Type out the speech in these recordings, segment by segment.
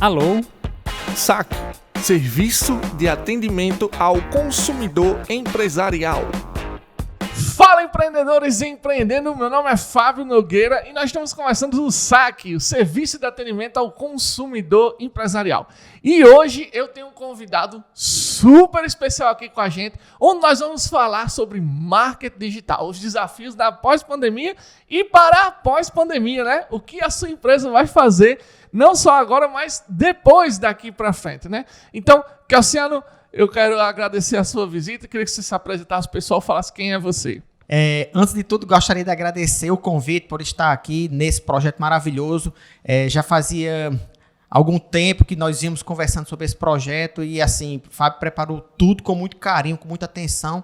Alô? SAC, Serviço de Atendimento ao Consumidor Empresarial. Fala, empreendedores e empreendendo, meu nome é Fábio Nogueira e nós estamos começando o SAC, o Serviço de Atendimento ao Consumidor Empresarial. E hoje eu tenho um convidado super especial aqui com a gente, onde nós vamos falar sobre marketing digital, os desafios da pós-pandemia e para a pós-pandemia, né? O que a sua empresa vai fazer, não só agora, mas depois daqui para frente, né? Então, Cassiano, eu quero agradecer a sua visita, queria que você se apresentasse, o pessoal falasse quem é você. Antes de tudo, gostaria de agradecer o convite por estar aqui nesse projeto maravilhoso. Já fazia algum tempo que nós íamos conversando sobre esse projeto e, assim, o Fábio preparou tudo com muito carinho, com muita atenção,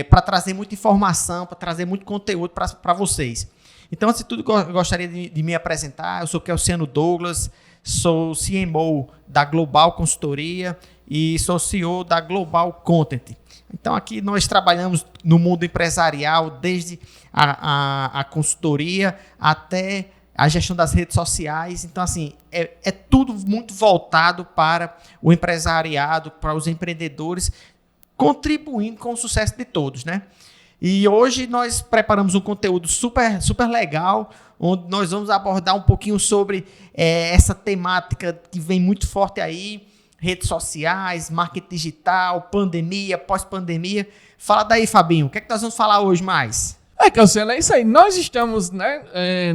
para trazer muita informação, para trazer muito conteúdo para vocês. Então, antes de tudo, eu gostaria de me apresentar. Eu sou Cassiano Douglas, sou CMO da Global Consultoria e sou CEO da Global Content. Então, aqui nós trabalhamos no mundo empresarial, desde a consultoria até a gestão das redes sociais. Então, assim, é tudo muito voltado para o empresariado, para os empreendedores, contribuindo com o sucesso de todos, né? E hoje nós preparamos um conteúdo super, super legal, onde nós vamos abordar um pouquinho sobre essa temática que vem muito forte aí, redes sociais, marketing digital, pandemia, pós-pandemia. Fala daí, Fabinho, o que é que nós vamos falar hoje mais? Cassiano, é isso aí. Nós estamos,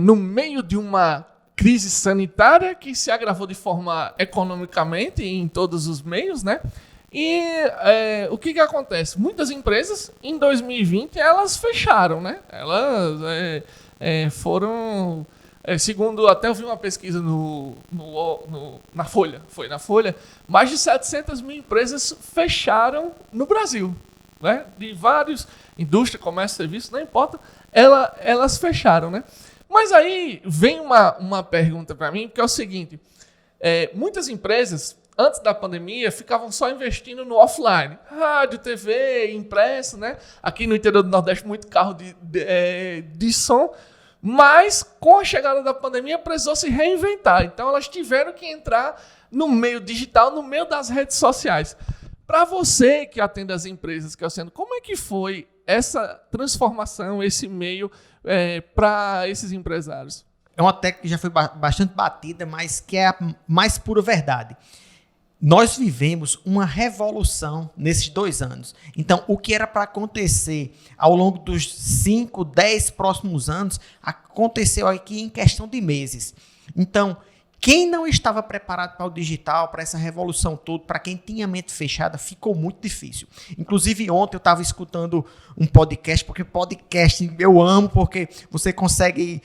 no meio de uma crise sanitária que se agravou de forma economicamente em todos os meios, né? E o que acontece? Muitas empresas, em 2020, elas fecharam, né? Elas foram... segundo, até eu vi uma pesquisa na Folha, na Folha, mais de 700 mil empresas fecharam no Brasil, né? De vários, indústria, comércio, serviço, não importa, elas fecharam, né? Mas aí vem uma pergunta para mim, que é o seguinte, muitas empresas, antes da pandemia, ficavam só investindo no offline, rádio, TV, impresso, né? Aqui no interior do Nordeste, muito carro de som. Mas, com a chegada da pandemia, precisou se reinventar. Então, elas tiveram que entrar no meio digital, no meio das redes sociais. Para você que atende as empresas, Cassiano, como é que foi essa transformação, esse meio para esses empresários? É uma técnica que já foi bastante batida, mas que é a mais pura verdade. Nós vivemos uma revolução nesses 2 anos. Então, o que era para acontecer ao longo dos 5, 10 próximos anos, aconteceu aqui em questão de meses. Então, quem não estava preparado para o digital, para essa revolução toda, para quem tinha a mente fechada, ficou muito difícil. Inclusive, ontem eu estava escutando um podcast, porque podcast eu amo, porque você consegue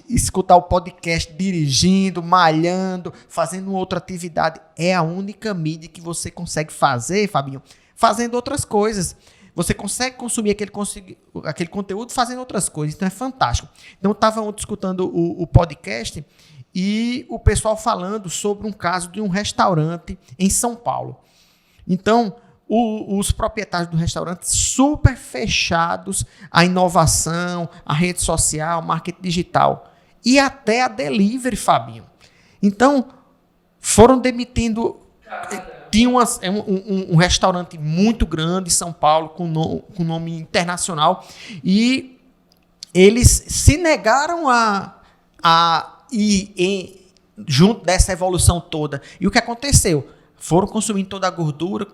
escutar o podcast dirigindo, malhando, fazendo outra atividade. É a única mídia que você consegue fazer, Fabinho, fazendo outras coisas. Você consegue consumir aquele conteúdo fazendo outras coisas. Então, é fantástico. Então, eu estava ontem escutando o podcast e o pessoal falando sobre um caso de um restaurante em São Paulo. Então, os proprietários do restaurante super fechados à inovação, à rede social, marketing digital e até a delivery, Fabinho. Então, foram demitindo... Tinha um restaurante muito grande em São Paulo, com nome internacional, e eles se negaram e junto dessa evolução toda. E o que aconteceu? Foram consumindo toda a gordura,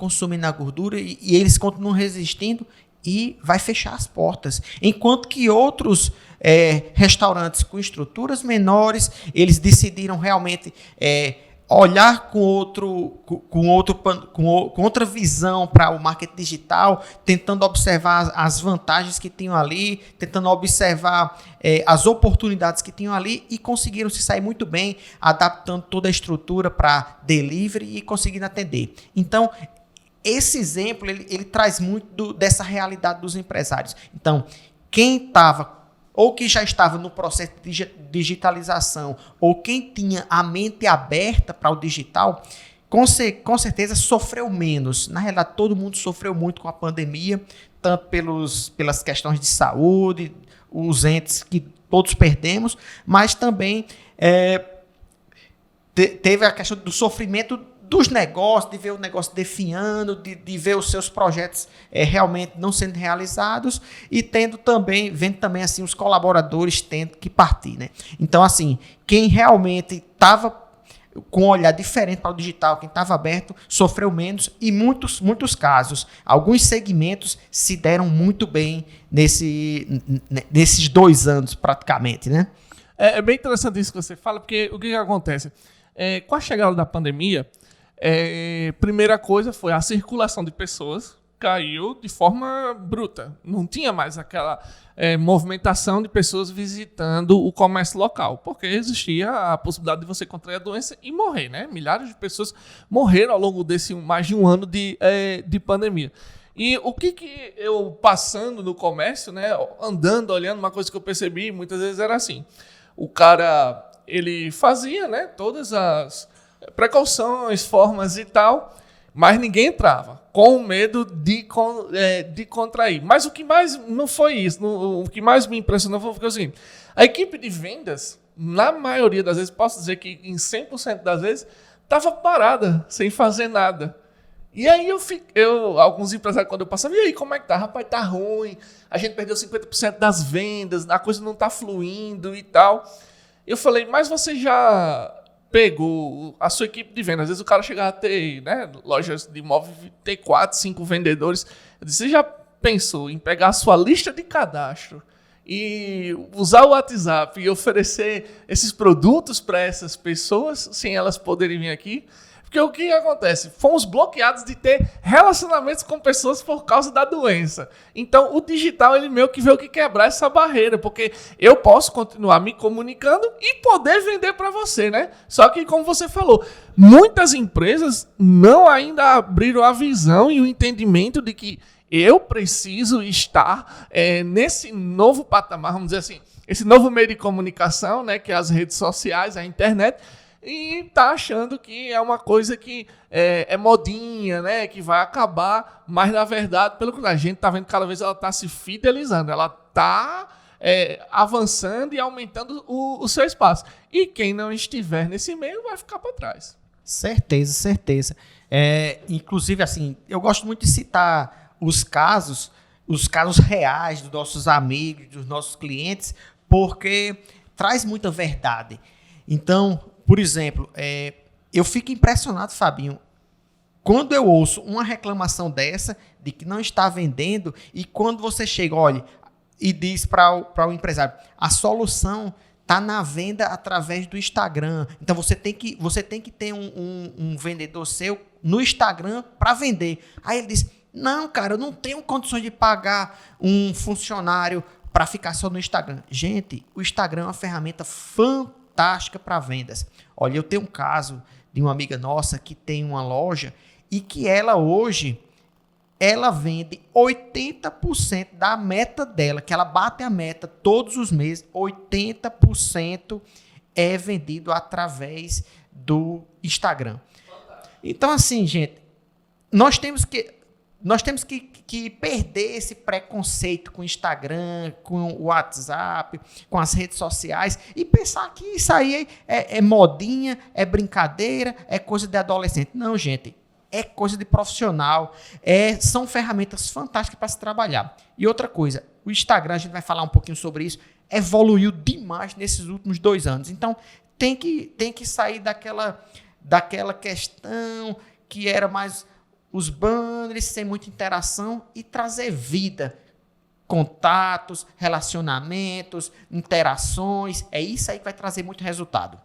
e eles continuam resistindo e vai fechar as portas. Enquanto que outros restaurantes com estruturas menores, eles decidiram realmente olhar com outra visão para o marketing digital, tentando observar as vantagens que tinham ali, tentando observar as oportunidades que tinham ali e conseguiram se sair muito bem, adaptando toda a estrutura para delivery e conseguindo atender. Então, esse exemplo ele traz muito dessa realidade dos empresários. Então, quem estava ou que já estava no processo de digitalização, ou quem tinha a mente aberta para o digital, com certeza sofreu menos. Na realidade, todo mundo sofreu muito com a pandemia, tanto pelas questões de saúde, os entes que todos perdemos, mas também teve a questão do sofrimento dos negócios, de ver o negócio definhando, de ver os seus projetos realmente não sendo realizados e vendo também assim os colaboradores tendo que partir, né? Então, assim, quem realmente estava com um olhar diferente para o digital, quem estava aberto, sofreu menos e muitos casos, alguns segmentos se deram muito bem nesses 2 anos praticamente, né? É bem interessante isso que você fala, porque o que acontece? Com a chegada da pandemia, primeira coisa foi a circulação de pessoas caiu de forma bruta. Não tinha mais aquela movimentação de pessoas visitando o comércio local, porque existia a possibilidade de você contrair a doença e morrer, né? Milhares de pessoas morreram ao longo desse mais de um ano de pandemia. E o que eu passando no comércio, né, andando, olhando, uma coisa que eu percebi muitas vezes era assim, o cara, ele fazia, né, todas as precauções, formas e tal, mas ninguém entrava, com medo de contrair. Mas o que mais não foi isso, o que mais me impressionou foi o seguinte, a equipe de vendas, na maioria das vezes, posso dizer que em 100% das vezes, estava parada, sem fazer nada. E aí alguns empresários, quando eu passava, e aí, como é que tá? Rapaz, tá ruim, a gente perdeu 50% das vendas, a coisa não tá fluindo e tal. Eu falei, mas você já pegou a sua equipe de vendas? Às vezes o cara chegava a ter, né, lojas de imóvel, ter 4, 5 vendedores. Eu disse, você já pensou em pegar a sua lista de cadastro e usar o WhatsApp e oferecer esses produtos para essas pessoas, sem elas poderem vir aqui? Porque o que acontece? Fomos bloqueados de ter relacionamentos com pessoas por causa da doença. Então, o digital, ele meio que veio que quebrar essa barreira, porque eu posso continuar me comunicando e poder vender para você, né? Só que, como você falou, muitas empresas não ainda abriram a visão e o entendimento de que eu preciso estar nesse novo patamar, vamos dizer assim, esse novo meio de comunicação, né, que é as redes sociais, a internet, e tá achando que é uma coisa que é modinha, né? Que vai acabar, mas na verdade, pelo que a gente tá vendo, cada vez ela tá se fidelizando, ela tá avançando e aumentando o seu espaço. E quem não estiver nesse meio vai ficar para trás. Certeza. Inclusive, assim, eu gosto muito de citar os casos reais dos nossos amigos, dos nossos clientes, porque traz muita verdade. Então, por exemplo, eu fico impressionado, Fabinho, quando eu ouço uma reclamação dessa, de que não está vendendo, e quando você chega, olha, e diz para o empresário, a solução está na venda através do Instagram. Então, você tem que ter um vendedor seu no Instagram para vender. Aí ele diz, não, cara, eu não tenho condições de pagar um funcionário para ficar só no Instagram. Gente, o Instagram é uma ferramenta fantástica para vendas. Olha, eu tenho um caso de uma amiga nossa que tem uma loja e que ela hoje, ela vende 80% da meta dela, que ela bate a meta todos os meses, 80% é vendido através do Instagram. Então, assim, gente, nós temos que perder esse preconceito com o Instagram, com o WhatsApp, com as redes sociais e pensar que isso aí é modinha, é brincadeira, é coisa de adolescente. Não, gente, é coisa de profissional, são ferramentas fantásticas para se trabalhar. E outra coisa, o Instagram, a gente vai falar um pouquinho sobre isso, evoluiu demais nesses últimos 2 anos. Então, tem que sair daquela questão que era mais os banners sem muita interação e trazer vida, contatos, relacionamentos, interações. É isso aí que vai trazer muito resultado.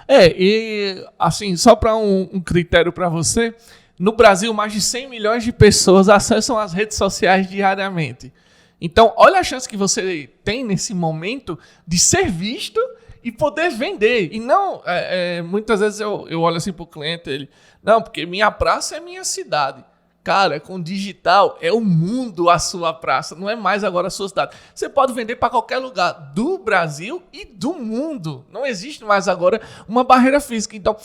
E assim, só para um critério para você, no Brasil mais de 100 milhões de pessoas acessam as redes sociais diariamente. Então, olha a chance que você tem nesse momento de ser visto e poder vender. E não, muitas vezes eu olho assim para o cliente, ele, não, porque minha praça é minha cidade. Cara, com digital é o mundo a sua praça, não é mais agora a sua cidade. Você pode vender para qualquer lugar do Brasil e do mundo. Não existe mais agora uma barreira física. Então,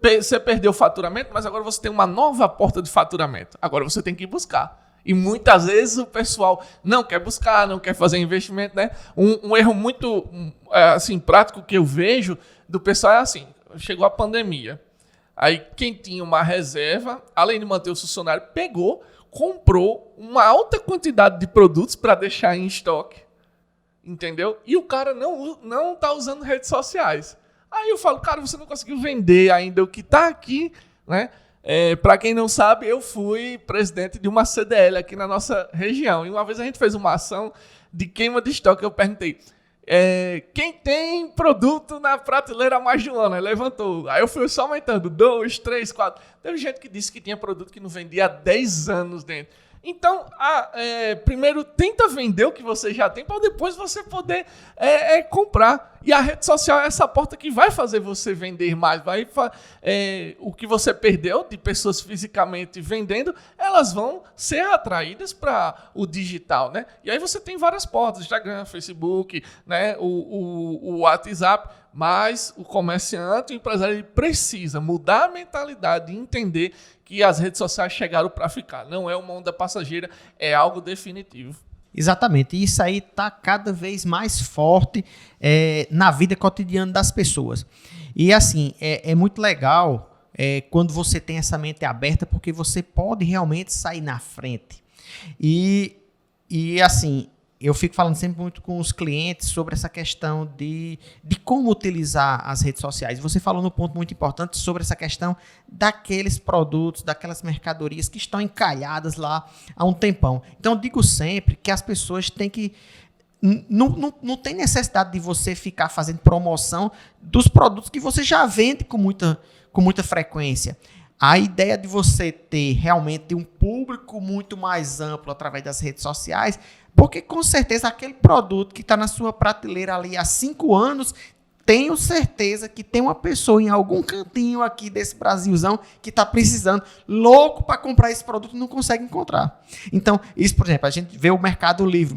você perdeu o faturamento, mas agora você tem uma nova porta de faturamento. Agora você tem que ir buscar. E muitas vezes o pessoal não quer buscar, não quer fazer investimento, né? Um erro muito assim, prático que eu vejo do pessoal é assim, chegou a pandemia. Aí quem tinha uma reserva, além de manter o funcionário, comprou uma alta quantidade de produtos para deixar em estoque, entendeu? E o cara não tá usando redes sociais. Aí eu falo, cara, você não conseguiu vender ainda o que tá aqui, né? Para quem não sabe, eu fui presidente de uma CDL aqui na nossa região. E uma vez a gente fez uma ação de queima de estoque. Eu perguntei, quem tem produto na prateleira há mais de um ano? Aí levantou. Aí eu fui só aumentando, 2, 3, 4. Teve gente que disse que tinha produto que não vendia há 10 anos dentro. Então, primeiro tenta vender o que você já tem para depois você poder comprar. E a rede social é essa porta que vai fazer você vender mais. O que você perdeu de pessoas fisicamente vendendo, elas vão ser atraídas para o digital, né? E aí você tem várias portas, Instagram, Facebook, né? o WhatsApp. Mas o comerciante, o empresário, ele precisa mudar a mentalidade e entender que as redes sociais chegaram para ficar. Não é uma onda passageira, é algo definitivo. Exatamente. E isso aí está cada vez mais forte na vida cotidiana das pessoas. E assim, é muito legal quando você tem essa mente aberta, porque você pode realmente sair na frente. E assim, eu fico falando sempre muito com os clientes sobre essa questão de como utilizar as redes sociais. Você falou num ponto muito importante sobre essa questão daqueles produtos, daquelas mercadorias que estão encalhadas lá há um tempão. Então, eu digo sempre que as pessoas têm que... Não tem necessidade de você ficar fazendo promoção dos produtos que você já vende com muita frequência. A ideia de você ter realmente um público muito mais amplo através das redes sociais, porque com certeza aquele produto que está na sua prateleira ali há 5 anos, tenho certeza que tem uma pessoa em algum cantinho aqui desse Brasilzão que está precisando, louco para comprar esse produto e não consegue encontrar. Então, isso, por exemplo, a gente vê o Mercado Livre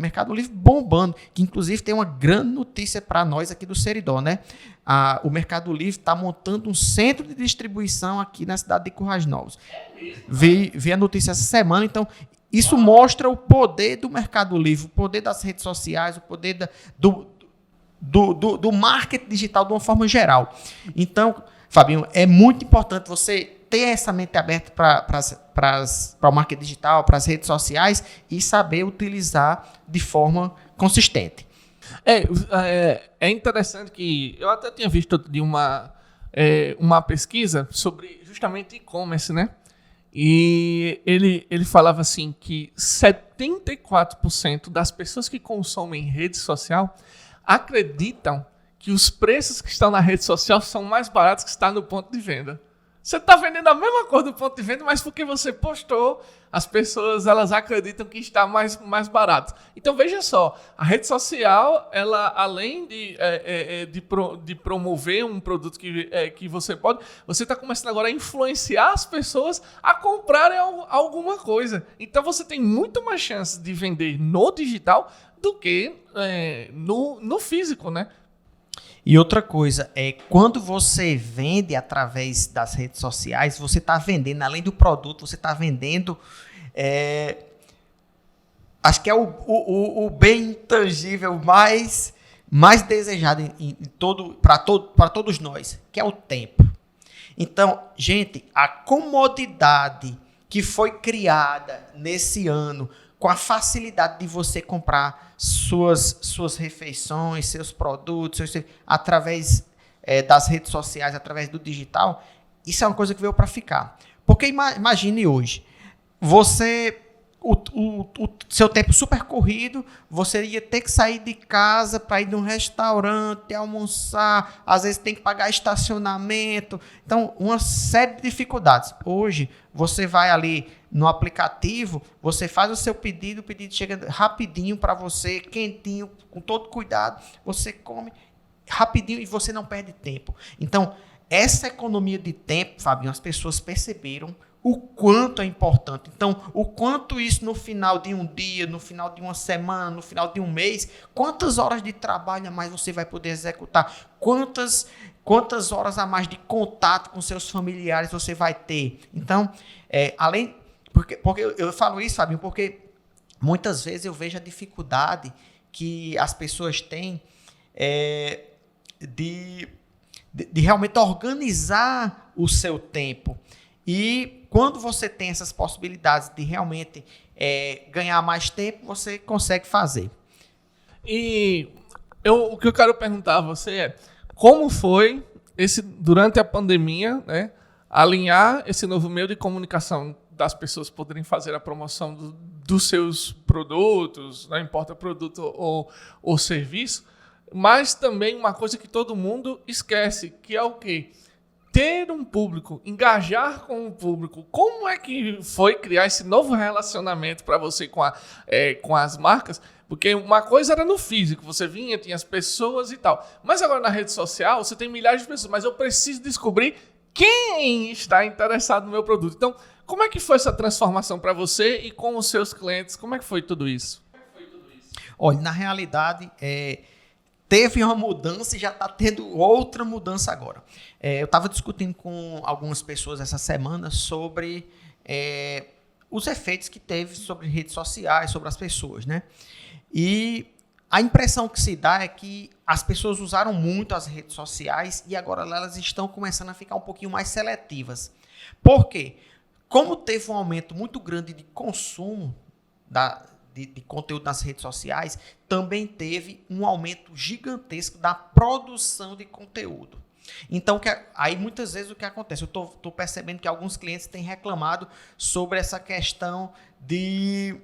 bombando, que inclusive tem uma grande notícia para nós aqui do Seridó, né? O Mercado Livre está montando um centro de distribuição aqui na cidade de Currais Novos. Vi a notícia essa semana, então isso mostra o poder do Mercado Livre, o poder das redes sociais, o poder do marketing digital de uma forma geral. Então, Fabinho, é muito importante você ter essa mente aberta para o marketing digital, para as redes sociais e saber utilizar de forma consistente. É interessante que eu até tinha visto de uma pesquisa sobre justamente e-commerce, né? E ele falava assim que 74% das pessoas que consomem rede social acreditam que os preços que estão na rede social são mais baratos que está no ponto de venda. Você está vendendo a mesma coisa do ponto de venda, mas porque você postou, as pessoas elas acreditam que está mais barato. Então, veja só, a rede social, ela, além de promover um produto que você pode, você está começando agora a influenciar as pessoas a comprarem alguma coisa. Então, você tem muito mais chance de vender no digital do que no físico, né? E outra coisa, quando você vende através das redes sociais, você está vendendo, além do produto, você está vendendo, acho que é o bem intangível mais desejado para todos nós, que é o tempo. Então, gente, a comodidade que foi criada nesse ano, com a facilidade de você comprar suas refeições, seus produtos, através das redes sociais, através do digital, isso é uma coisa que veio para ficar. Porque imagine hoje, você, o seu tempo super corrido, você ia ter que sair de casa para ir num restaurante, almoçar, às vezes tem que pagar estacionamento, então uma série de dificuldades. Hoje, você vai ali no aplicativo, você faz o seu pedido, o pedido chega rapidinho para você, quentinho, com todo cuidado, você come rapidinho e você não perde tempo. Então, essa economia de tempo, Fabinho, as pessoas perceberam o quanto é importante. Então, o quanto isso no final de um dia, no final de uma semana, no final de um mês, quantas horas de trabalho a mais você vai poder executar? Quantas horas a mais de contato com seus familiares você vai ter? Então, porque eu falo isso, Fabinho, porque muitas vezes eu vejo a dificuldade que as pessoas têm de de realmente organizar o seu tempo. E quando você tem essas possibilidades de realmente ganhar mais tempo, você consegue fazer. E o que eu quero perguntar a você é, como foi durante a pandemia, né, alinhar esse novo meio de comunicação das pessoas poderem fazer a promoção dos seus produtos, não importa produto ou serviço, mas também uma coisa que todo mundo esquece, que é o quê? Ter um público, engajar com o público. Como é que foi criar esse novo relacionamento para você com as marcas? Porque uma coisa era no físico, você vinha, tinha as pessoas e tal. Mas agora na rede social, você tem milhares de pessoas, mas eu preciso descobrir quem está interessado no meu produto. Então, como é que foi essa transformação para você e com os seus clientes? Como é que foi tudo isso? Olha, na realidade, teve uma mudança e já está tendo outra mudança agora. Eu estava discutindo com algumas pessoas essa semana sobre os efeitos que teve sobre redes sociais, sobre as pessoas, né? E a impressão que se dá é que as pessoas usaram muito as redes sociais e agora elas estão começando a ficar um pouquinho mais seletivas. Por quê? Como teve um aumento muito grande de consumo de conteúdo nas redes sociais, também teve um aumento gigantesco da produção de conteúdo. Então, aí muitas vezes o que acontece? Eu estou percebendo que alguns clientes têm reclamado sobre essa questão de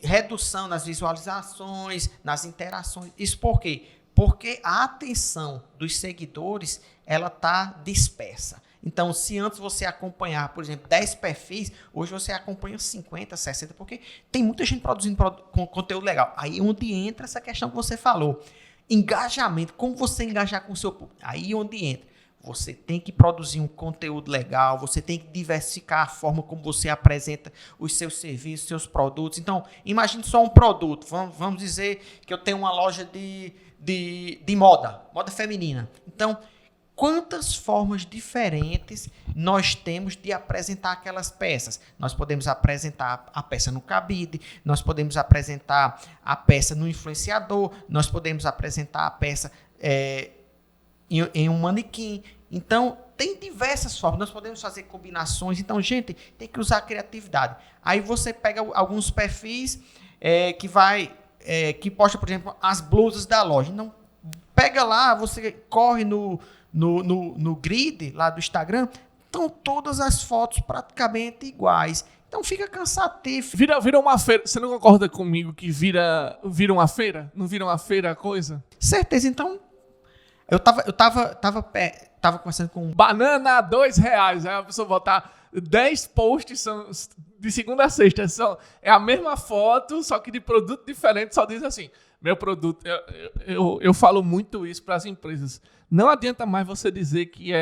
redução nas visualizações, nas interações. Isso por quê? Porque a atenção dos seguidores ela está dispersa. Então, se antes você acompanhar, por exemplo, 10 perfis, hoje você acompanha 50, 60, porque tem muita gente produzindo conteúdo legal. Aí onde entra essa questão que você falou. Engajamento, como você engajar com o seu público. Aí onde entra. Você tem que produzir um conteúdo legal, você tem que diversificar a forma como você apresenta os seus serviços, seus produtos. Então, imagine só um produto. Vamos dizer que eu tenho uma loja de moda feminina. Então, quantas formas diferentes nós temos de apresentar aquelas peças? Nós podemos apresentar a peça no cabide, nós podemos apresentar a peça no influenciador, nós podemos apresentar a peça em um manequim. Então, tem diversas formas. Nós podemos fazer combinações. Então, gente, tem que usar a criatividade. Aí você pega alguns perfis que posta, por exemplo, as blusas da loja. Então, pega lá, você corre no grid lá do Instagram, estão todas as fotos praticamente iguais. Então fica cansativo. Vira uma feira. Você não concorda comigo que vira uma feira? Não vira uma feira a coisa? Certeza. Então, eu tava conversando com... Banana a R$2. Aí a pessoa botar 10 posts de segunda a sexta. É a mesma foto, só que de produto diferente. Só diz assim, meu produto... Eu falo muito isso para as empresas. Não adianta mais você dizer que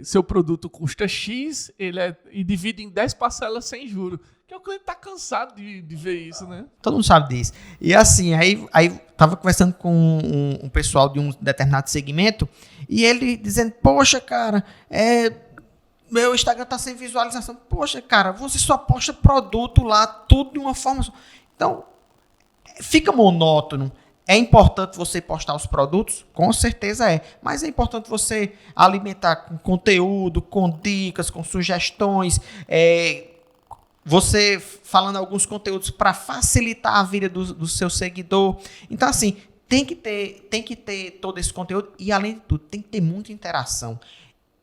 seu produto custa X e divide em 10 parcelas sem juro. Porque o cliente está cansado de ver isso, né? Todo mundo sabe disso. E assim, aí tava conversando com um pessoal de um determinado segmento e ele dizendo, poxa, cara, meu Instagram tá sem visualização. Poxa, cara, você só posta produto lá, tudo de uma forma só. Então, fica monótono. É importante você postar os produtos? Com certeza é. Mas é importante você alimentar com conteúdo, com dicas, com sugestões, você falando alguns conteúdos para facilitar a vida do seu seguidor. Então, assim, tem que ter todo esse conteúdo e, além de tudo, tem que ter muita interação.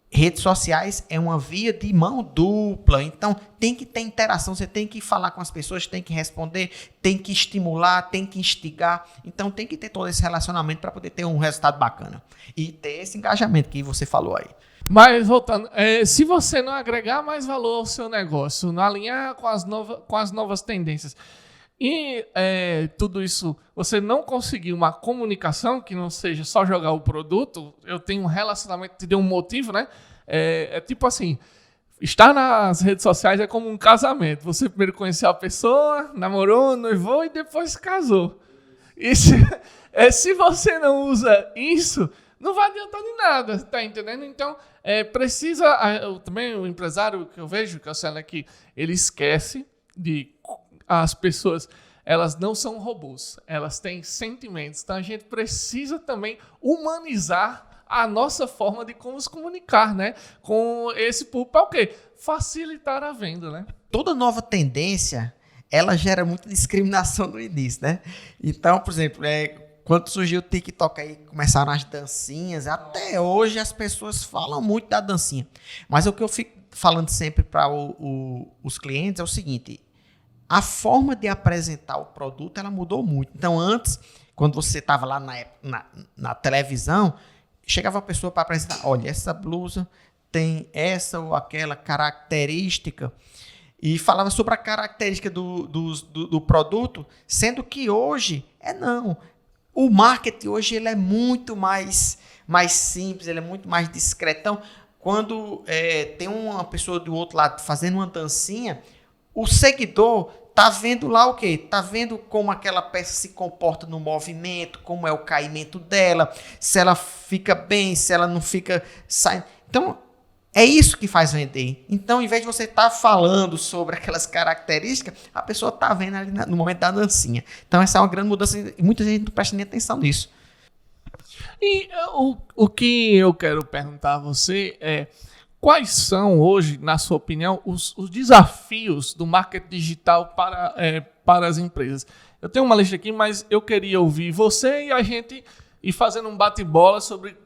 Redes sociais é uma via de mão dupla, então tem que ter interação, você tem que falar com as pessoas, tem que responder, tem que estimular, tem que instigar, então tem que ter todo esse relacionamento para poder ter um resultado bacana e ter esse engajamento que você falou aí. Mas voltando, se você não agregar mais valor ao seu negócio, não alinhar com as novas tendências e tudo isso, você não conseguir uma comunicação que não seja só jogar o produto, eu tenho um relacionamento que te deu um motivo, né? É tipo assim, estar nas redes sociais é como um casamento. Você primeiro conheceu a pessoa, namorou, noivou e depois casou. E se você não usa isso, não vai adiantar de nada, tá entendendo? Então, também o empresário que eu vejo, que é o Célio aqui, ele esquece de as pessoas elas não são robôs, elas têm sentimentos. Então a gente precisa também humanizar a nossa forma de como se comunicar, né? Com esse público, para o quê? Facilitar a venda, né? Toda nova tendência, ela gera muita discriminação no início, né? Então, por exemplo, quando surgiu o TikTok aí, começaram as dancinhas, até hoje as pessoas falam muito da dancinha. Mas o que eu fico falando sempre para os clientes é o seguinte: a forma de apresentar o produto, ela mudou muito. Então, antes, quando você estava lá na televisão, chegava a pessoa para apresentar, olha, essa blusa tem essa ou aquela característica, e falava sobre a característica do produto, sendo que hoje, não. O marketing hoje ele é muito mais simples, ele é muito mais discretão. Quando tem uma pessoa do outro lado fazendo uma dancinha, o seguidor tá vendo lá o quê? Tá vendo como aquela peça se comporta no movimento, como é o caimento dela, se ela fica bem, se ela não fica saindo. Então, é isso que faz vender. Então, em vez de você estar falando sobre aquelas características, a pessoa tá vendo ali no momento da dancinha. Então, essa é uma grande mudança e muita gente não presta nem atenção nisso. E o que eu quero perguntar a você é: quais são hoje, na sua opinião, os desafios do marketing digital para as empresas? Eu tenho uma lista aqui, mas eu queria ouvir você e a gente ir fazendo um bate-bola sobre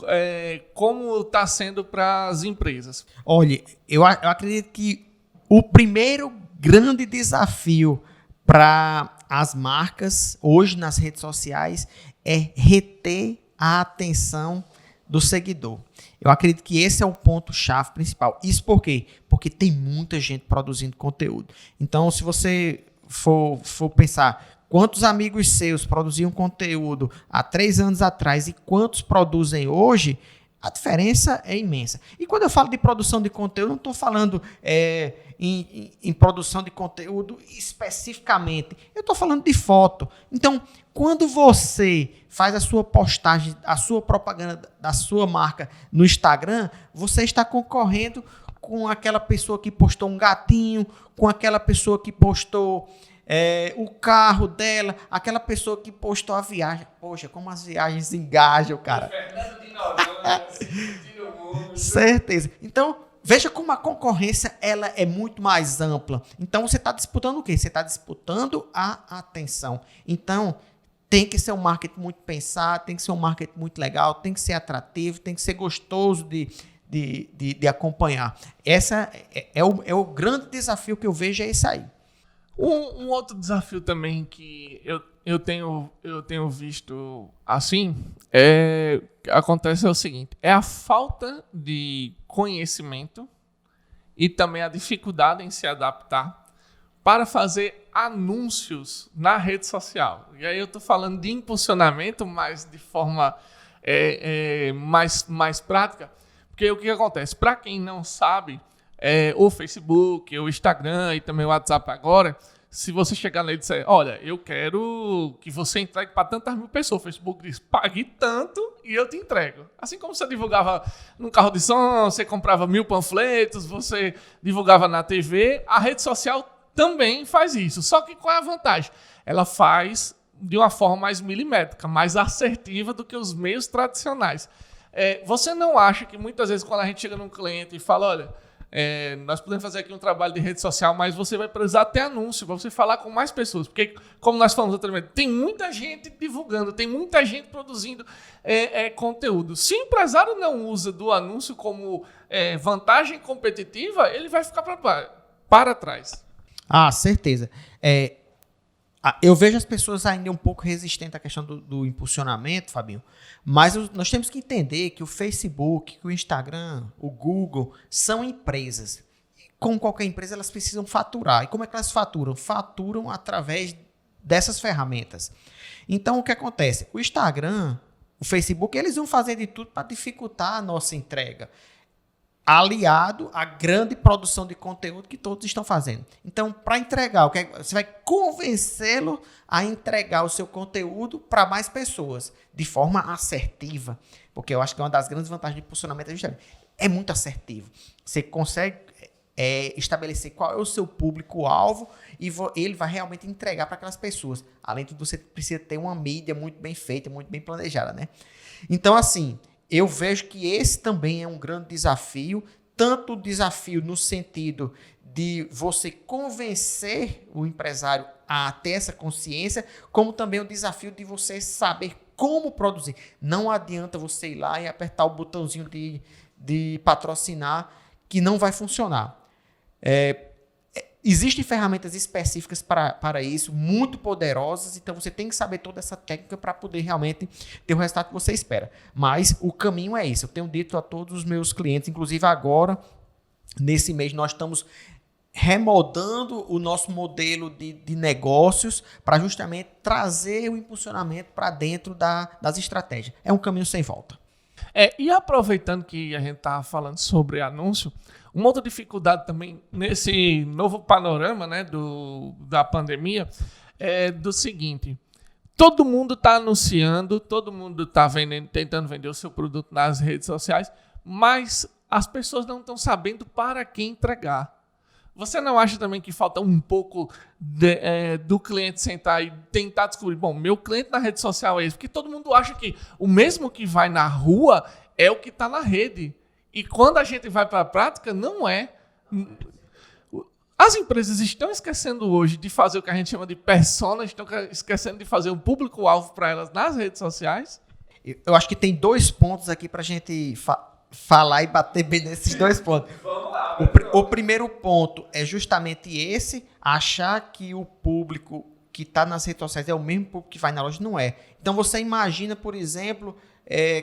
como está sendo para as empresas. Olha, eu acredito que o primeiro grande desafio para as marcas hoje nas redes sociais é reter a atenção do seguidor. Eu acredito que esse é o ponto-chave principal. Isso por quê? Porque tem muita gente produzindo conteúdo. Então, se você for pensar quantos amigos seus produziam conteúdo há 3 anos atrás e quantos produzem hoje, a diferença é imensa. E quando eu falo de produção de conteúdo, não estou falando em produção de conteúdo especificamente. Eu estou falando de foto. Então, quando você faz a sua postagem, a sua propaganda da sua marca no Instagram, você está concorrendo com aquela pessoa que postou um gatinho, com aquela pessoa que postou o carro dela, aquela pessoa que postou a viagem. Poxa, como as viagens engajam, cara. Fernando de Noronha, Tiro Mundo. Certeza. Então, veja como a concorrência ela é muito mais ampla. Então, você está disputando o quê? Você está disputando a atenção. Então, tem que ser um marketing muito pensado, tem que ser um marketing muito legal, tem que ser atrativo, tem que ser gostoso de acompanhar. Essa é o grande desafio que eu vejo, é esse aí. Um outro desafio também que eu tenho visto assim, acontece o seguinte: é a falta de conhecimento e também a dificuldade em se adaptar para fazer anúncios na rede social. E aí eu estou falando de impulsionamento, mas de forma mais prática, porque o que acontece? Para quem não sabe, o Facebook, o Instagram e também o WhatsApp agora, se você chegar lá e disser, olha, eu quero que você entregue para tantas mil pessoas, o Facebook diz, pague tanto e eu te entrego. Assim como você divulgava num carro de som, você comprava 1000 panfletos, você divulgava na TV, a rede social também faz isso. Só que qual é a vantagem? Ela faz de uma forma mais milimétrica, mais assertiva do que os meios tradicionais. Você não acha que muitas vezes quando a gente chega num cliente e fala, olha, nós podemos fazer aqui um trabalho de rede social, mas você vai precisar ter anúncio para você falar com mais pessoas, porque como nós falamos anteriormente, tem muita gente divulgando, tem muita gente produzindo conteúdo. Se o empresário não usa do anúncio como vantagem competitiva, ele vai ficar para trás. Ah, certeza. Eu vejo as pessoas ainda um pouco resistentes à questão do impulsionamento, Fabinho, mas nós temos que entender que o Facebook, que o Instagram, o Google, são empresas. Como qualquer empresa, elas precisam faturar. E como é que elas faturam? Faturam através dessas ferramentas. Então, o que acontece? O Instagram, o Facebook, eles vão fazer de tudo para dificultar a nossa entrega, aliado à grande produção de conteúdo que todos estão fazendo. Então, para entregar, você vai convencê-lo a entregar o seu conteúdo para mais pessoas, de forma assertiva, porque eu acho que uma das grandes vantagens de impulsionamento é justamente, é muito assertivo. Você consegue estabelecer qual é o seu público-alvo e ele vai realmente entregar para aquelas pessoas. Além de tudo, você precisa ter uma mídia muito bem feita, muito bem planejada, né? Então, assim, eu vejo que esse também é um grande desafio, tanto o desafio no sentido de você convencer o empresário a ter essa consciência, como também o desafio de você saber como produzir. Não adianta você ir lá e apertar o botãozinho de patrocinar, que não vai funcionar. Existem ferramentas específicas para isso, muito poderosas, então você tem que saber toda essa técnica para poder realmente ter o resultado que você espera. Mas o caminho é isso. Eu tenho dito a todos os meus clientes, inclusive agora, nesse mês, nós estamos remoldando o nosso modelo de negócios para justamente trazer o impulsionamento para dentro das estratégias. É um caminho sem volta. E aproveitando que a gente está falando sobre anúncio, uma outra dificuldade também nesse novo panorama, né, da pandemia é do seguinte: todo mundo está anunciando, todo mundo está tentando vender o seu produto nas redes sociais, mas as pessoas não estão sabendo para quem entregar. Você não acha também que falta um pouco do cliente sentar e tentar descobrir, bom, meu cliente na rede social é esse? Porque todo mundo acha que o mesmo que vai na rua é o que está na rede. E quando a gente vai para a prática, não é. As empresas estão esquecendo hoje de fazer o que a gente chama de persona, estão esquecendo de fazer um público-alvo para elas nas redes sociais. Eu acho que tem 2 pontos aqui para a gente falar e bater bem nesses 2 pontos. Vamos lá. O primeiro ponto é justamente esse, achar que o público que está nas redes sociais é o mesmo público que vai na loja. Não é. Então você imagina, por exemplo,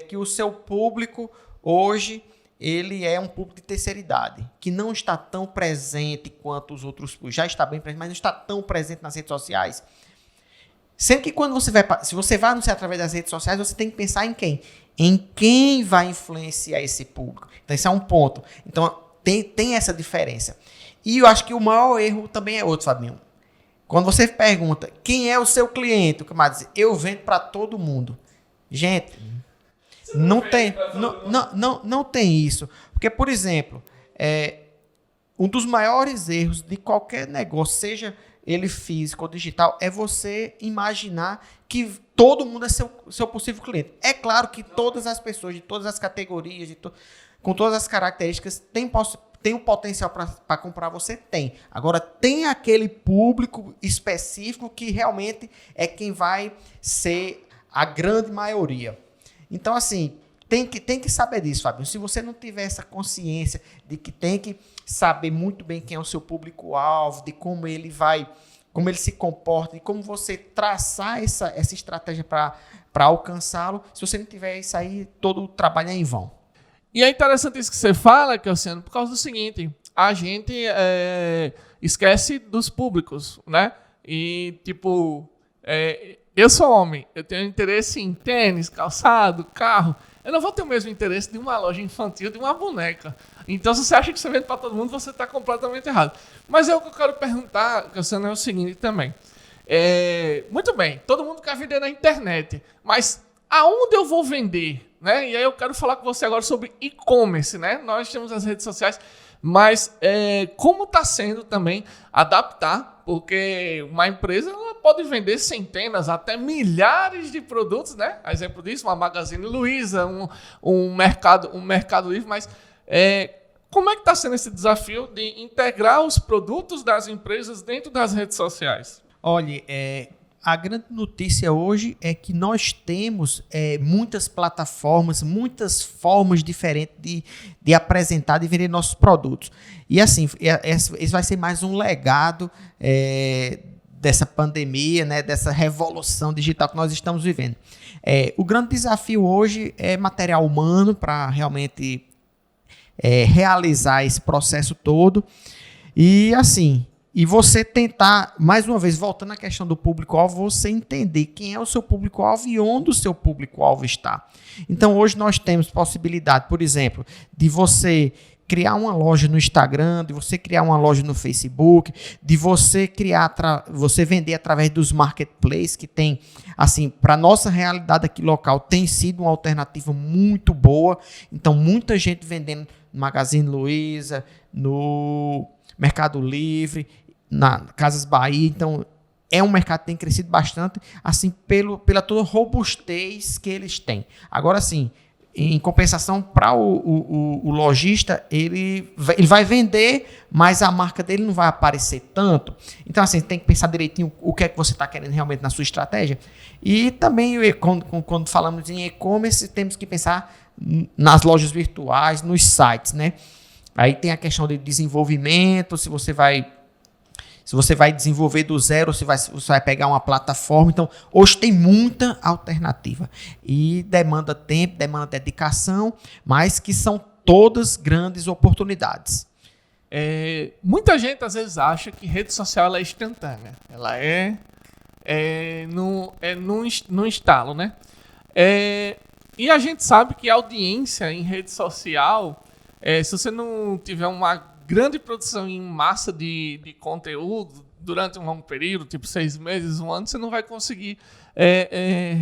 que o seu público hoje ele é um público de terceira idade, que não está tão presente quanto os outros públicos. Já está bem presente, mas não está tão presente nas redes sociais. Sendo que quando se você vai anunciar através das redes sociais, você tem que pensar em quem? Em quem vai influenciar esse público. Então, esse é um ponto. Então, tem essa diferença. E eu acho que o maior erro também é outro, Fabinho. Quando você pergunta quem é o seu cliente, o que mais diz, eu vendo para todo mundo. Gente, não tem isso. Porque, por exemplo, um dos maiores erros de qualquer negócio, seja ele físico ou digital, é você imaginar que todo mundo é seu possível cliente. É claro que todas as pessoas, de todas as categorias, com todas as características, tem o potencial para comprar, você tem. Agora, tem aquele público específico que realmente é quem vai ser a grande maioria. Então, assim, tem que saber disso, Fabinho. Se você não tiver essa consciência de que tem que saber muito bem quem é o seu público-alvo, de como ele se comporta, e como você traçar essa estratégia para alcançá-lo, se você não tiver isso aí, todo o trabalho é em vão. E é interessante isso que você fala, Cassiano, por causa do seguinte: a gente esquece dos públicos, né? E, tipo, eu sou homem, eu tenho interesse em tênis, calçado, carro. Eu não vou ter o mesmo interesse de uma loja infantil, de uma boneca. Então, se você acha que você vende para todo mundo, você está completamente errado. Mas o que eu quero perguntar, Cassiano, é o seguinte também. Muito bem, todo mundo quer vender na internet, mas aonde eu vou vender? Né? E aí eu quero falar com você agora sobre e-commerce, né? Nós temos as redes sociais, mas como está sendo também adaptar, porque uma empresa ela pode vender centenas, até milhares de produtos, né? Exemplo disso, uma Magazine Luiza, um Mercado Livre, mas como é que está sendo esse desafio de integrar os produtos das empresas dentro das redes sociais? Olha, a grande notícia hoje é que nós temos muitas plataformas, muitas formas diferentes de apresentar e vender nossos produtos. E assim, esse vai ser mais um legado dessa pandemia, né, dessa revolução digital que nós estamos vivendo. O grande desafio hoje é material humano para realmente realizar esse processo todo. E assim... E você tentar, mais uma vez, voltando à questão do público-alvo, você entender quem é o seu público-alvo e onde o seu público-alvo está. Então, hoje nós temos possibilidade, por exemplo, de você criar uma loja no Instagram, de você criar uma loja no Facebook, de você você vender através dos marketplaces que tem, assim, para nossa realidade aqui local, tem sido uma alternativa muito boa. Então, muita gente vendendo no Magazine Luiza, no Mercado Livre, na Casas Bahia. Então, é um mercado que tem crescido bastante, assim, pela toda robustez que eles têm. Agora, sim, em compensação, para o lojista, ele vai vender, mas a marca dele não vai aparecer tanto. Então, assim, tem que pensar direitinho o que é que você está querendo realmente na sua estratégia. E também, quando falamos em e-commerce, temos que pensar nas lojas virtuais, nos sites, né? Aí tem a questão de desenvolvimento, se você vai desenvolver do zero, você vai pegar uma plataforma. Então, hoje tem muita alternativa. E demanda tempo, demanda dedicação, mas que são todas grandes oportunidades. Muita gente, às vezes, acha que rede social ela é instantânea. Ela no instalo, né? E a gente sabe que a audiência em rede social, se você não tiver uma grande produção em massa de conteúdo durante um longo período, tipo 6 meses, 1 ano, você não vai conseguir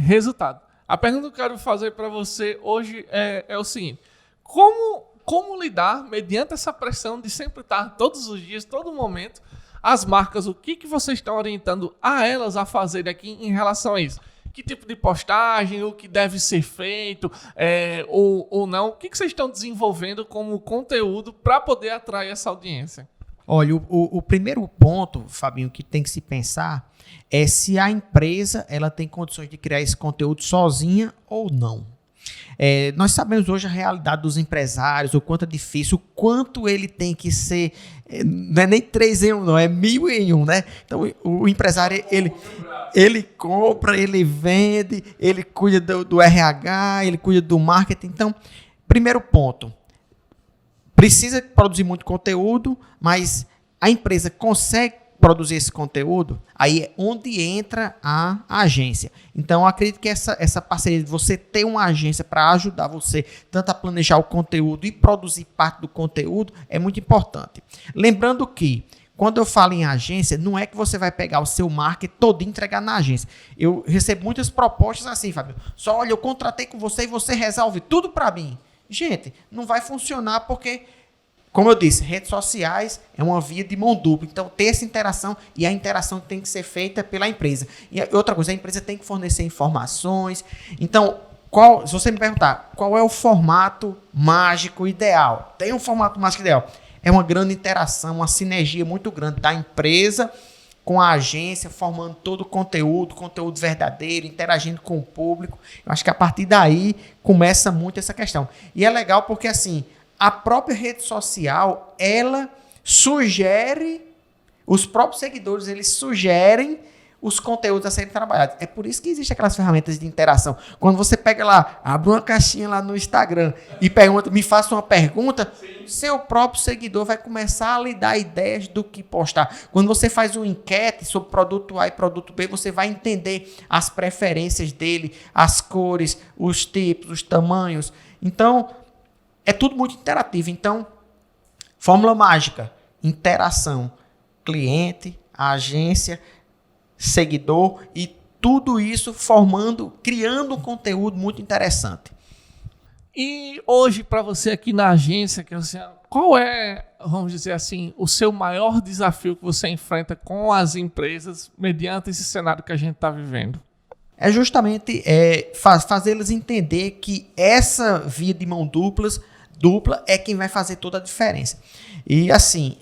resultado. A pergunta que eu quero fazer para você hoje é o seguinte: como lidar, mediante essa pressão de sempre estar todos os dias, todo momento, as marcas, o que vocês estão orientando a elas a fazer aqui em relação a isso? Que tipo de postagem, o que deve ser feito ou não? O que vocês estão desenvolvendo como conteúdo para poder atrair essa audiência? Olha, o primeiro ponto, Fabinho, que tem que se pensar é se a empresa ela tem condições de criar esse conteúdo sozinha ou não. Nós sabemos hoje a realidade dos empresários, o quanto é difícil, o quanto ele tem que ser, não é nem 3 em 1, não, é 1000 em 1, né? Então, o empresário, ele compra, ele vende, ele cuida do RH, ele cuida do marketing. Então, primeiro ponto, precisa produzir muito conteúdo, mas a empresa consegue produzir esse conteúdo? Aí é onde entra a agência. Então, eu acredito que essa parceria de você ter uma agência para ajudar você tanto a planejar o conteúdo e produzir parte do conteúdo é muito importante. Lembrando que, quando eu falo em agência, não é que você vai pegar o seu marketing todo e entregar na agência. Eu recebo muitas propostas assim, Fábio. Só, olha, eu contratei com você e você resolve tudo para mim. Gente, não vai funcionar porque, como eu disse, redes sociais é uma via de mão dupla. Então, ter essa interação, e a interação tem que ser feita pela empresa. E outra coisa, a empresa tem que fornecer informações. Então, se você me perguntar qual é o formato mágico ideal, tem um formato mágico ideal. É uma grande interação, uma sinergia muito grande da empresa com a agência, formando todo o conteúdo verdadeiro, interagindo com o público. Eu acho que a partir daí começa muito essa questão. E é legal porque, assim, a própria rede social, ela sugere, os próprios seguidores, eles sugerem os conteúdos a serem trabalhados. É por isso que existem aquelas ferramentas de interação. Quando você pega lá, abre uma caixinha lá no Instagram e pergunta, me faça uma pergunta, seu próprio seguidor vai começar a lhe dar ideias do que postar. Quando você faz uma enquete sobre produto A e produto B, você vai entender as preferências dele, as cores, os tipos, os tamanhos. Então, é tudo muito interativo. Então, fórmula mágica, interação, cliente, agência, seguidor e tudo isso criando um conteúdo muito interessante. E hoje, para você aqui na agência, Cassiano, qual é, vamos dizer assim, o seu maior desafio que você enfrenta com as empresas mediante esse cenário que a gente está vivendo? É justamente fazê-las entender que essa via de mão dupla é quem vai fazer toda a diferença. E assim,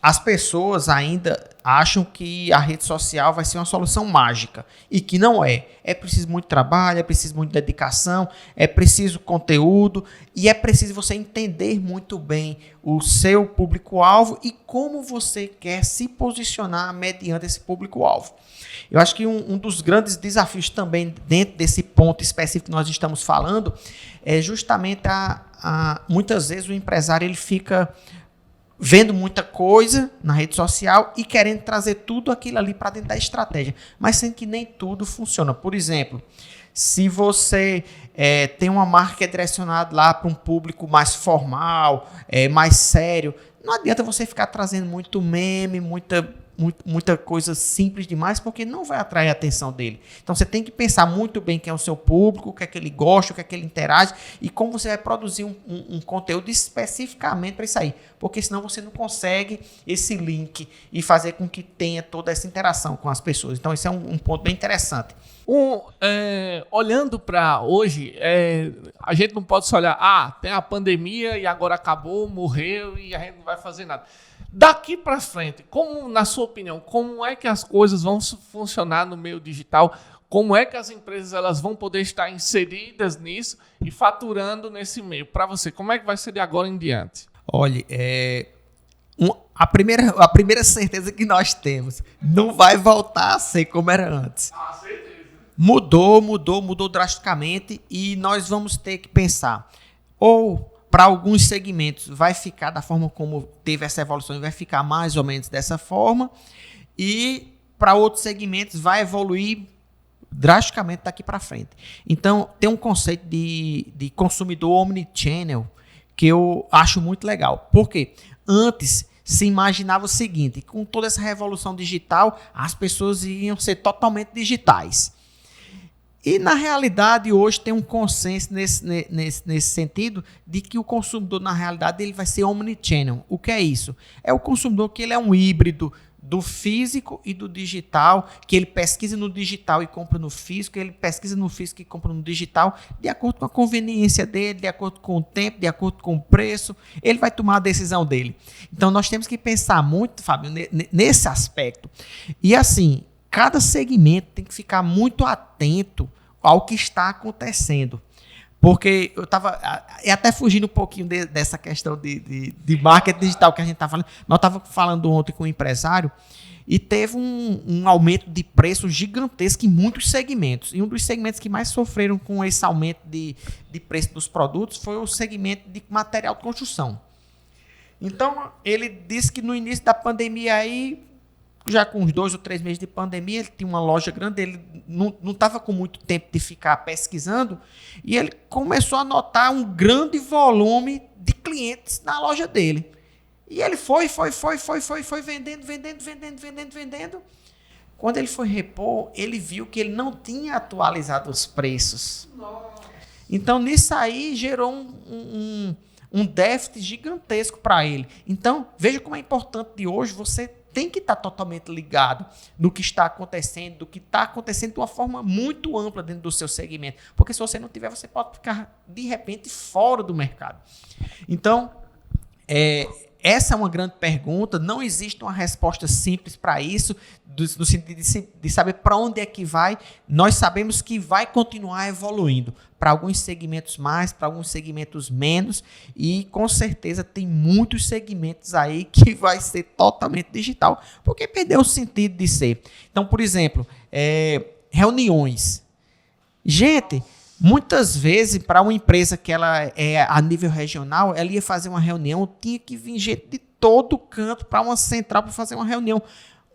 as pessoas ainda acham que a rede social vai ser uma solução mágica e que não é. É preciso muito trabalho, é preciso muita dedicação, é preciso conteúdo e é preciso você entender muito bem o seu público-alvo e como você quer se posicionar mediante esse público-alvo. Eu acho que um dos grandes desafios também dentro desse ponto específico que nós estamos falando é justamente muitas vezes o empresário ele fica vendo muita coisa na rede social e querendo trazer tudo aquilo ali para dentro da estratégia, mas sendo que nem tudo funciona. Por exemplo, Se você tem uma marca que é direcionada lá para um público mais formal, mais sério, não adianta você ficar trazendo muito meme, muita coisa simples demais, porque não vai atrair a atenção dele. Então você tem que pensar muito bem quem é o seu público, o que é que ele gosta, o que é que ele interage e como você vai produzir um conteúdo especificamente para isso aí. Porque senão você não consegue esse link e fazer com que tenha toda essa interação com as pessoas. Então esse é um ponto bem interessante. Olhando para hoje, a gente não pode só olhar, tem a pandemia e agora acabou, morreu e a gente não vai fazer nada. Daqui para frente, na sua opinião, como é que as coisas vão funcionar no meio digital? Como é que as empresas elas vão poder estar inseridas nisso e faturando nesse meio? Para você, como é que vai ser de agora em diante? Olha, a primeira certeza que nós temos, não vai voltar a ser como era antes. Certeza. Mudou drasticamente e nós vamos ter que pensar, ou para alguns segmentos vai ficar da forma como teve essa evolução e vai ficar mais ou menos dessa forma, e para outros segmentos vai evoluir drasticamente daqui para frente. Então, tem um conceito de consumidor omnichannel que eu acho muito legal. Por quê? Antes se imaginava o seguinte, com toda essa revolução digital, as pessoas iam ser totalmente digitais. E, na realidade, hoje tem um consenso nesse sentido de que o consumidor, na realidade, ele vai ser omnichannel. O que é isso? É o consumidor que ele é um híbrido do físico e do digital, que ele pesquisa no digital e compra no físico, ele pesquisa no físico e compra no digital, de acordo com a conveniência dele, de acordo com o tempo, de acordo com o preço, ele vai tomar a decisão dele. Então, nós temos que pensar muito, Fábio, nesse aspecto. E, assim, cada segmento tem que ficar muito atento ao que está acontecendo. Porque eu estava até fugindo um pouquinho dessa questão de marketing digital que a gente estava falando, mas eu estava falando ontem com um empresário e teve um aumento de preço gigantesco em muitos segmentos. E um dos segmentos que mais sofreram com esse aumento de preço dos produtos foi o segmento de material de construção. Então, ele disse que no início da pandemia aí, já com uns 2 ou 3 meses de pandemia, ele tinha uma loja grande, ele não estava com muito tempo de ficar pesquisando, e ele começou a notar um grande volume de clientes na loja dele. E ele foi vendendo. Quando ele foi repor, ele viu que ele não tinha atualizado os preços. Nossa. Então, nisso aí, gerou um déficit gigantesco para ele. Então, veja como é importante de hoje você tem que estar totalmente ligado no que está acontecendo, do que está acontecendo de uma forma muito ampla dentro do seu segmento. Porque se você não tiver, você pode ficar, de repente, fora do mercado. Então, essa é uma grande pergunta. Não existe uma resposta simples para isso, no sentido de saber para onde é que vai. Nós sabemos que vai continuar evoluindo. Para alguns segmentos mais, para alguns segmentos menos. E, com certeza, tem muitos segmentos aí que vai ser totalmente digital, porque perdeu o sentido de ser. Então, por exemplo, reuniões. Gente, muitas vezes, para uma empresa que ela é a nível regional, ela ia fazer uma reunião, tinha que vir gente de todo canto para uma central para fazer uma reunião.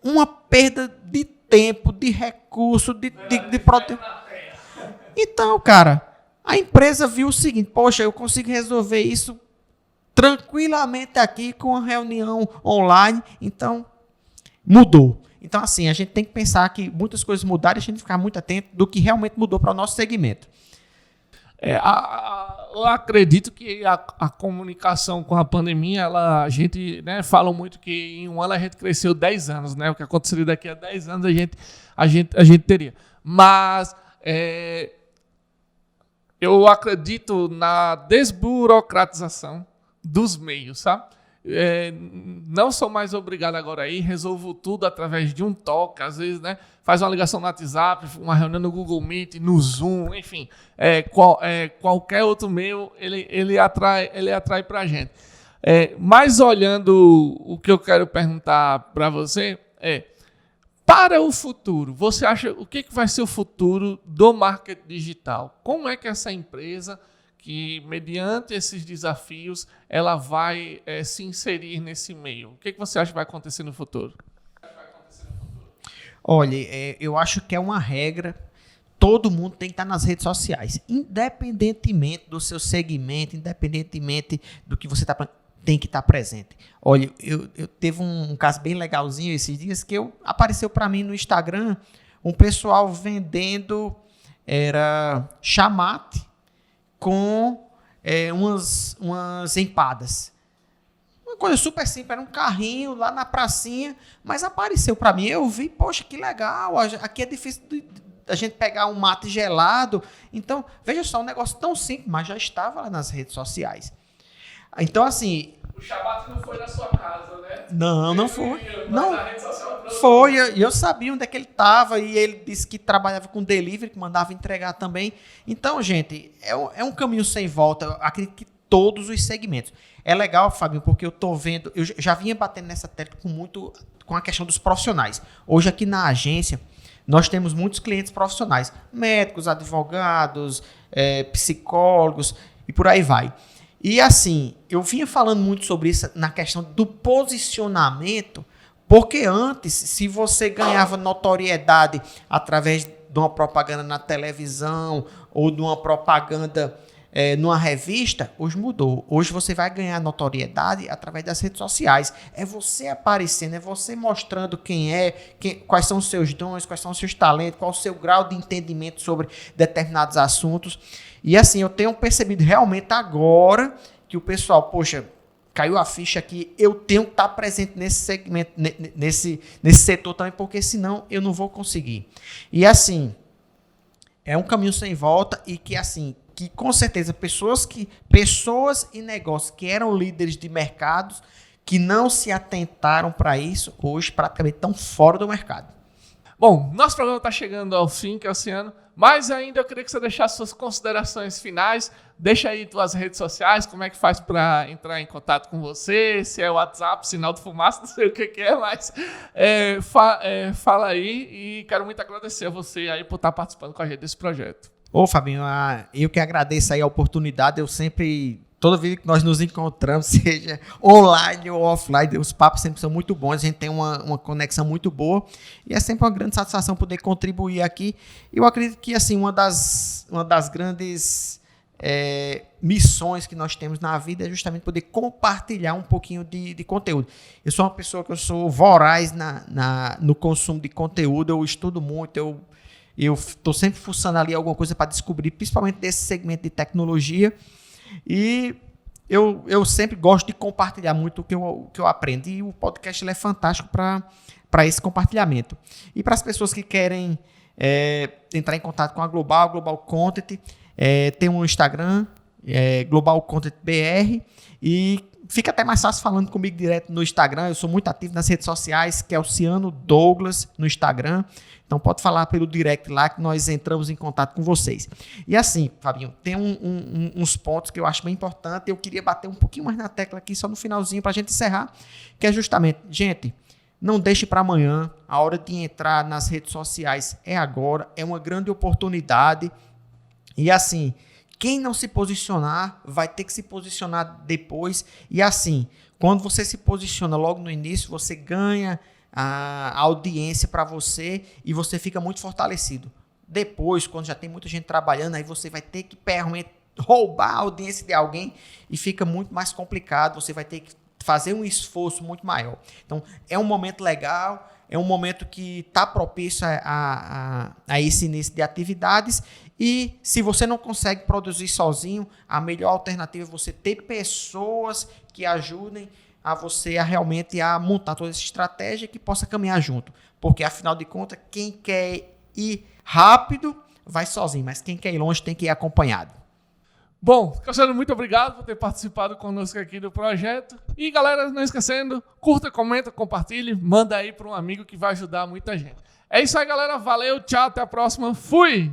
Uma perda de tempo, de recurso, de produto. Então, cara, a empresa viu o seguinte, poxa, eu consigo resolver isso tranquilamente aqui com a reunião online, então mudou. Então, assim, a gente tem que pensar que muitas coisas mudaram e a gente tem que ficar muito atento do que realmente mudou para o nosso segmento. Eu acredito que a comunicação com a pandemia, a gente fala muito que em um ano a gente cresceu 10 anos, né? O que aconteceria daqui a 10 anos a gente teria. Mas eu acredito na desburocratização dos meios, sabe? Não sou mais obrigado agora a ir, resolvo tudo através de um toque, às vezes, faz uma ligação no WhatsApp, uma reunião no Google Meet, no Zoom, enfim, qualquer outro meio ele atrai para a gente. Mas olhando o que eu quero perguntar para você para o futuro, você acha o que vai ser o futuro do marketing digital? Como é que essa empresa, que mediante esses desafios, ela vai se inserir nesse meio? O que você acha que vai acontecer no futuro? Olha, eu acho que é uma regra todo mundo tem que estar nas redes sociais, independentemente do seu segmento, independentemente do que você está tem que estar presente. Olha, eu teve um caso bem legalzinho esses dias que apareceu para mim no Instagram um pessoal vendendo chamate com umas empadas. Uma coisa super simples, era um carrinho lá na pracinha, mas apareceu para mim, eu vi, poxa, que legal, aqui é difícil a gente pegar um mate gelado. Então, veja só, um negócio tão simples, mas já estava lá nas redes sociais. Então, assim... O chamate não foi na sua casa, né? Não foi. Não, na rede social foi. E eu sabia onde é que ele estava, e ele disse que trabalhava com delivery, que mandava entregar também. Então, gente, é um caminho sem volta. Eu acredito que todos os segmentos. É legal, Fabinho, porque eu estou vendo... Eu já vinha batendo nessa tecla com a questão dos profissionais. Hoje, aqui na agência, nós temos muitos clientes profissionais. Médicos, advogados, psicólogos e por aí vai. E assim, eu vinha falando muito sobre isso na questão do posicionamento, porque antes, se você ganhava notoriedade através de uma propaganda na televisão ou de uma propaganda numa revista, hoje mudou. Hoje você vai ganhar notoriedade através das redes sociais. É você aparecendo, é você mostrando quais são os seus dons, quais são os seus talentos, qual o seu grau de entendimento sobre determinados assuntos. E assim, eu tenho percebido realmente agora que o pessoal, poxa, caiu a ficha aqui, eu tenho que estar presente nesse segmento, nesse setor também, porque senão eu não vou conseguir. E assim, é um caminho sem volta e que assim, que com certeza pessoas e negócios que eram líderes de mercados, que não se atentaram para isso, hoje praticamente estão fora do mercado. Bom, nosso programa está chegando ao fim, Cassiano, mas ainda eu queria que você deixasse suas considerações finais. Deixa aí tuas redes sociais, como é que faz para entrar em contato com você, se é WhatsApp, sinal de fumaça, não sei o que é, mas fala aí e quero muito agradecer a você aí por estar participando com a gente desse projeto. Ô, Fabinho, eu que agradeço aí a oportunidade, eu sempre... Toda vez que nós nos encontramos, seja online ou offline, os papos sempre são muito bons, a gente tem uma conexão muito boa e é sempre uma grande satisfação poder contribuir aqui. Eu acredito que assim, uma das grandes missões que nós temos na vida é justamente poder compartilhar um pouquinho de conteúdo. Eu sou uma pessoa que eu sou voraz no consumo de conteúdo, eu estudo muito, eu estou sempre fuçando ali alguma coisa para descobrir, principalmente desse segmento de tecnologia. E eu sempre gosto de compartilhar muito o que eu aprendo. E o podcast ele é fantástico para esse compartilhamento. E para as pessoas que querem entrar em contato com a Global Content, tem um Instagram, Global Content BR, e fica até mais fácil falando comigo direto no Instagram. Eu sou muito ativo nas redes sociais, que é o Ciano Douglas no Instagram. Então pode falar pelo direct lá que nós entramos em contato com vocês. E assim, Fabinho, tem uns pontos que eu acho bem importante. Eu queria bater um pouquinho mais na tecla aqui, só no finalzinho, para a gente encerrar, que é justamente, gente, não deixe para amanhã. A hora de entrar nas redes sociais é agora, é uma grande oportunidade. E assim, quem não se posicionar vai ter que se posicionar depois. E assim, quando você se posiciona logo no início, você ganha a audiência para você e você fica muito fortalecido. Depois, quando já tem muita gente trabalhando, aí você vai ter que realmente roubar a audiência de alguém e fica muito mais complicado. Você vai ter que fazer um esforço muito maior. Então, é um momento legal, é um momento que está propício a esse início de atividades. E se você não consegue produzir sozinho, a melhor alternativa é você ter pessoas que ajudem a você realmente montar toda essa estratégia que possa caminhar junto. Porque, afinal de contas, quem quer ir rápido vai sozinho, mas quem quer ir longe tem que ir acompanhado. Bom, Cassiano, muito obrigado por ter participado conosco aqui do projeto. E, galera, não esquecendo, curta, comenta, compartilhe, manda aí para um amigo que vai ajudar muita gente. É isso aí, galera. Valeu, tchau, até a próxima. Fui!